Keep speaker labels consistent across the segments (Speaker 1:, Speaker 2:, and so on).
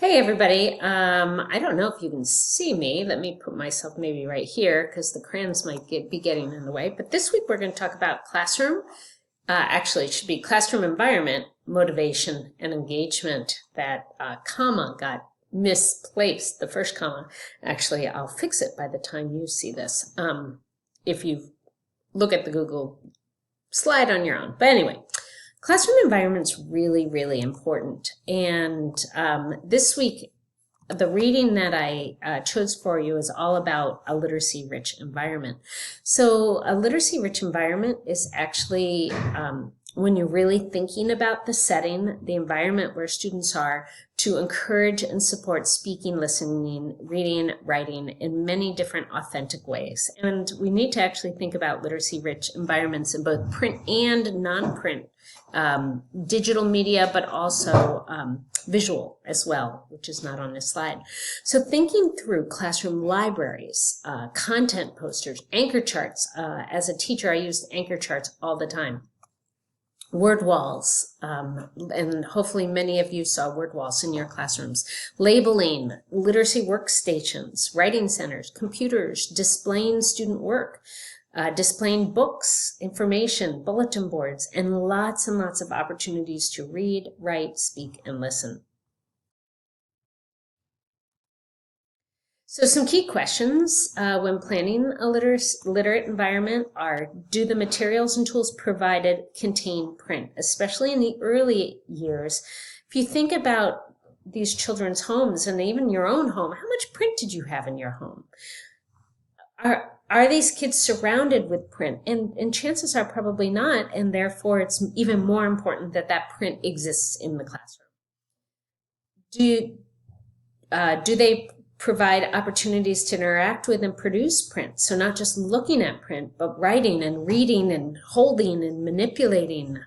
Speaker 1: Hey everybody, I don't know if you can see me. Let me put myself maybe right here because the crayons might be getting in the way. But this week we're going to talk about classroom. Actually, it should be classroom environment, motivation, and engagement. That comma got misplaced, the first comma. Actually, I'll fix it by the time you see this. If you look at the Google slide on your own. But anyway, classroom environment's really, really important. And this week, the reading that I chose for you is all about a literacy-rich environment. So a literacy-rich environment is actually when you're really thinking about the setting, the environment where students are, to encourage and support speaking, listening, reading, writing in many different authentic ways. And we need to actually think about literacy-rich environments in both print and non-print digital media, but also visual as well, which is not on this slide. So thinking through classroom libraries, content posters, anchor charts. As a teacher, I use anchor charts all the time. Word walls, and hopefully many of you saw word walls in your classrooms. Labeling, literacy workstations, writing centers, computers, displaying student work, displaying books, information, bulletin boards, and lots of opportunities to read, write, speak, and listen. So some key questions when planning a literate environment are, do the materials and tools provided contain print, especially in the early years? If you think about these children's homes and even your own home, how much print did you have in your home? Are these kids surrounded with print? And chances are probably not, and therefore it's even more important that that print exists in the classroom. Do they provide opportunities to interact with and produce print? So not just looking at print, but writing and reading and holding and manipulating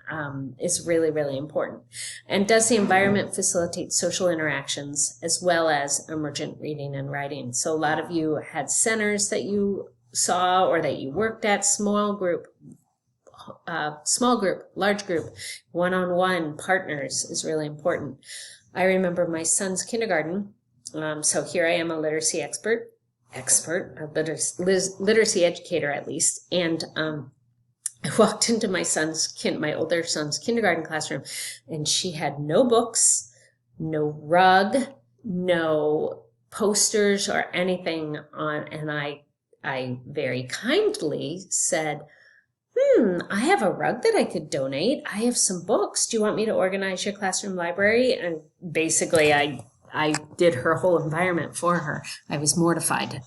Speaker 1: is really, really important. And does the environment facilitate social interactions as well as emergent reading and writing? So a lot of you had centers that you saw or that you worked at, small group, large group, one-on-one partners is really important. I remember my son's kindergarten. So here I am, a literacy a literacy educator at least, and I walked into my older son's kindergarten classroom, and she had no books, no rug, no posters or anything on, and I very kindly said, I have a rug that I could donate. I have some books. Do you want me to organize your classroom library? And basically I did her whole environment for her. I was mortified.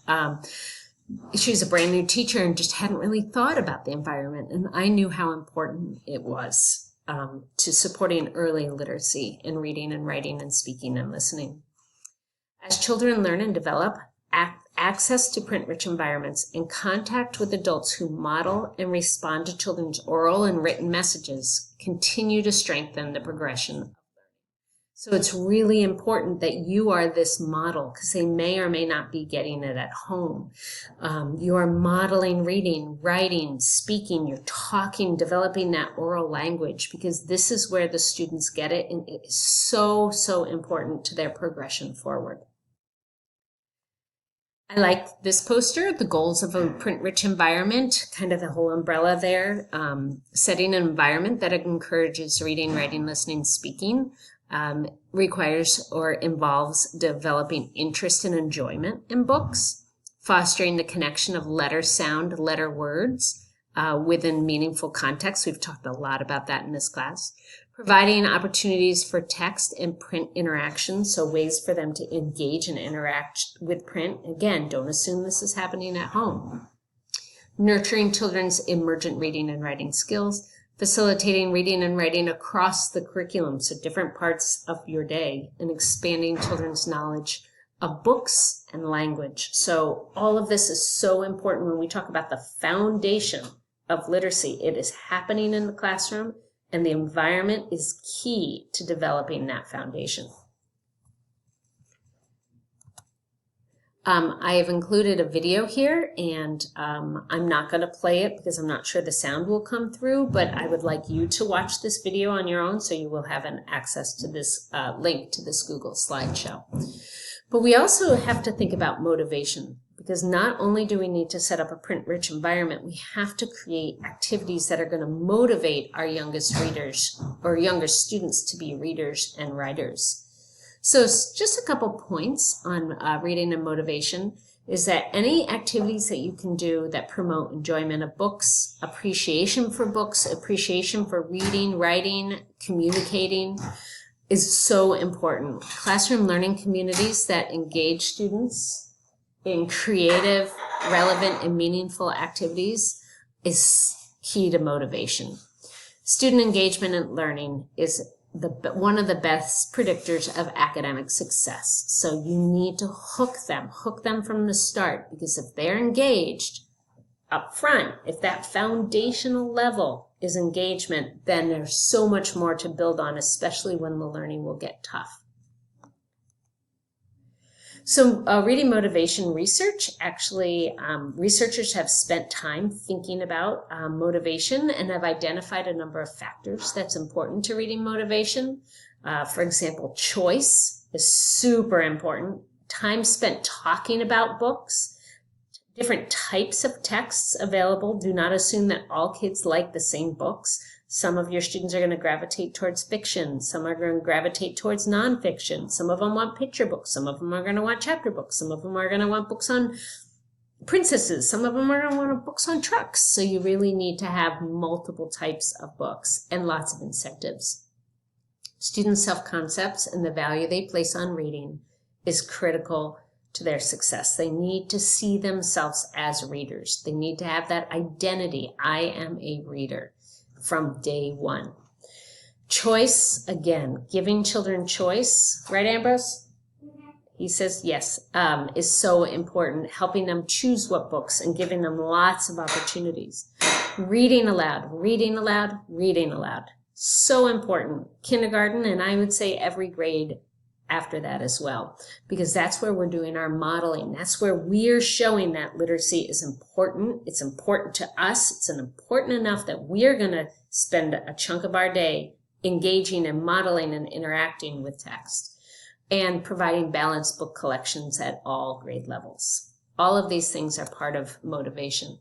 Speaker 1: She was a brand new teacher and just hadn't really thought about the environment. And I knew how important it was to supporting early literacy in reading and writing and speaking and listening. As children learn and develop, access to print-rich environments and contact with adults who model and respond to children's oral and written messages continue to strengthen the progression. So it's really important that you are this model, because they may or may not be getting it at home. You are modeling reading, writing, speaking, you're talking, developing that oral language, because this is where the students get it, and it is so, so important to their progression forward. I like this poster, the goals of a print-rich environment, kind of the whole umbrella there, setting an environment that encourages reading, writing, listening, speaking, requires or involves developing interest and enjoyment in books, fostering the connection of letter sound, letter words within meaningful context. We've talked a lot about that in this class. Providing opportunities for text and print interaction, so ways for them to engage and interact with print. Again, don't assume this is happening at home. Nurturing children's emergent reading and writing skills, facilitating reading and writing across the curriculum, so different parts of your day, and expanding children's knowledge of books and language. So all of this is so important when we talk about the foundation of literacy. It is happening in the classroom, and the environment is key to developing that foundation. I have included a video here, and I'm not going to play it because I'm not sure the sound will come through, but I would like you to watch this video on your own so you will have an access to this link to this Google slideshow. But we also have to think about motivation, because not only do we need to set up a print-rich environment, we have to create activities that are going to motivate our youngest readers or youngest students to be readers and writers. So just a couple points on reading and motivation is that any activities that you can do that promote enjoyment of books, appreciation for books, appreciation for reading, writing, communicating is so important. Classroom learning communities that engage students in creative, relevant, and meaningful activities is key to motivation. Student engagement in learning is one of the best predictors of academic success. So you need to hook them from the start, because if they're engaged up front, if that foundational level is engagement, then there's so much more to build on, especially when the learning will get tough. So reading motivation research, actually researchers have spent time thinking about motivation and have identified a number of factors that's important to reading motivation. For example, choice is super important. Time spent talking about books, different types of texts available. Do not assume that all kids like the same books. Some of your students are going to gravitate towards fiction. Some are going to gravitate towards nonfiction. Some of them want picture books. Some of them are going to want chapter books. Some of them are going to want books on princesses. Some of them are going to want books on trucks. So you really need to have multiple types of books and lots of incentives. Students' self-concepts and the value they place on reading is critical to their success. They need to see themselves as readers. They need to have that identity. I am a reader from day one. Choice, again, giving children choice, right, Ambrose? He says yes, is so important, helping them choose what books and giving them lots of opportunities. Reading aloud, reading aloud, reading aloud. So important. Kindergarten, and I would say every grade after that as well, because that's where we're doing our modeling. That's where we're showing that literacy is important. It's important to us. It's important enough that we're going to spend a chunk of our day engaging and modeling and interacting with text and providing balanced book collections at all grade levels. All of these things are part of motivation.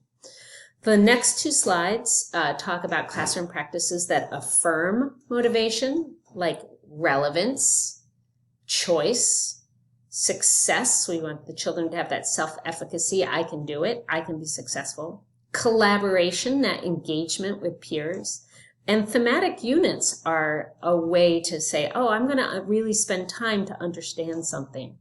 Speaker 1: The next two slides talk about classroom practices that affirm motivation, like relevance, choice, success. We want the children to have that self-efficacy. I can do it. I can be successful. Collaboration, that engagement with peers. And thematic units are a way to say, oh, I'm going to really spend time to understand something.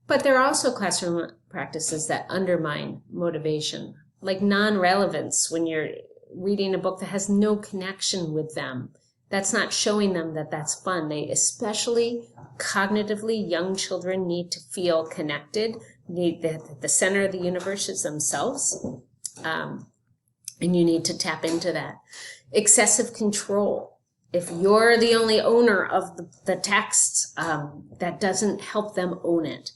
Speaker 1: But there are also classroom practices that undermine motivation, like non-relevance, when you're reading a book that has no connection with them. That's not showing them that that's fun. They, especially cognitively, young children need to feel connected, need that the center of the universe is themselves, and you need to tap into that. Excessive control. If you're the only owner of the text, that doesn't help them own it.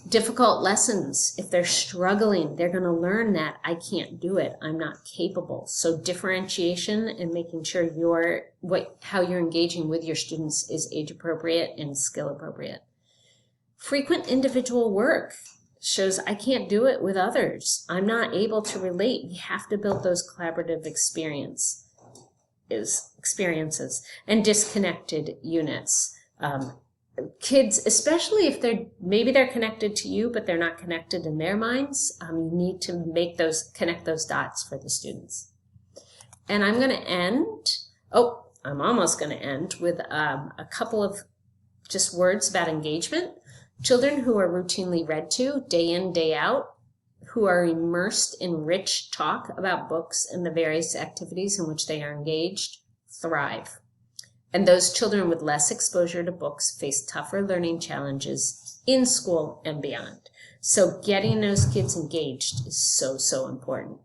Speaker 1: Difficult lessons. If they're struggling, they're going to learn that I can't do it. I'm not capable. So differentiation and making sure how you're engaging with your students is age appropriate and skill appropriate. Frequent individual work shows I can't do it with others. I'm not able to relate. We have to build those collaborative experiences and disconnected units. Kids, especially if maybe they're connected to you, but they're not connected in their minds, you need to connect those dots for the students. And I'm going to end, I'm almost going to end with a couple of just words about engagement. Children who are routinely read to day in, day out, who are immersed in rich talk about books and the various activities in which they are engaged, thrive. And those children with less exposure to books face tougher learning challenges in school and beyond. So getting those kids engaged is so, so important.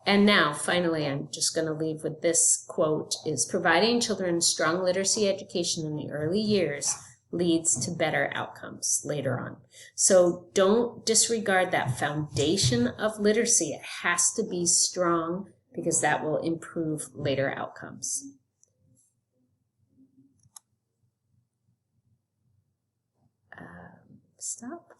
Speaker 1: And now, finally, I'm just going to leave with this quote, is providing children strong literacy education in the early years leads to better outcomes later on. So don't disregard that foundation of literacy. It has to be strong because that will improve later outcomes. Stop.